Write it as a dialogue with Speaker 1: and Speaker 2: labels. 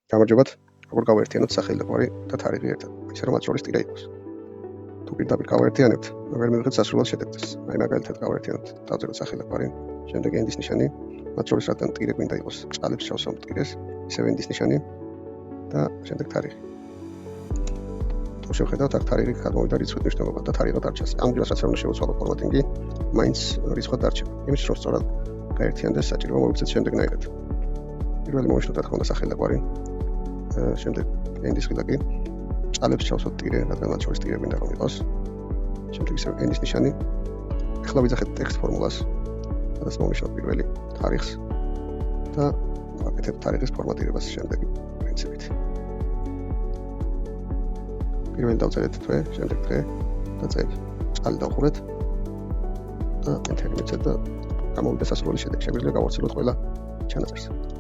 Speaker 1: გამარჯობათ, როგორ გავაერთიანოთ სახელი და გვარი და თარიღი ერთად, ისე რომ მათ შორის ტირა იყოს. თუ პირდაპირ გავაერთიანებთ, ვერ მივიღეთ სასურველ შედეგს. აი მაგალითად გავაერთიანოთ დავწეროთ სახელი და გვარი, შემდეგ ენდის ნიშანი, მათ შორის რადგან ტირა გვინდა იყოს, ჭალებს შევსვამ ტირეს, ისევ ენდის ნიშანი და შემდეგ თარიღი. თუ შევხედავთ, აქ თარიღი გადმოვიდა რიცხვით მნიშვნელობა და თარიღად არჩევს. ამ დროს რაც არ უნდა შევცვალო ფორმატინგი, მაინც რიცხვად არჩევ. იმის რომ სწორად გაერთიანდეს საჭიროა მოვიქცეთ შემდეგნაირად. პირველი მოვიშლოთ რა თქმა უნდა სახელი და გვარი. შემდეგ ენდის ხილაკი, ჭალებს ჩავსვათ ტირე, რადგან მათ შორის ტირე გვინდა რომ იყოს. შემდეგ ისევ ენდის ნიშანი. ახლა ვიძახეთ ტექსტ ფორმულას, სადაც მოვიშლოთ პირველი თარიღს და ვაკეთებ თარიღის ფორმატირებას შემდეგი პრინციპით. პირველი დავწერეთ თვე, შემდეგ დღე და წელი. ჭალი დავხურეთ და enter მივცეთ და გამოვიდა სასურველი შედეგი. შეგვიძლია გავახსენოთ ყველა ჩანაწერს.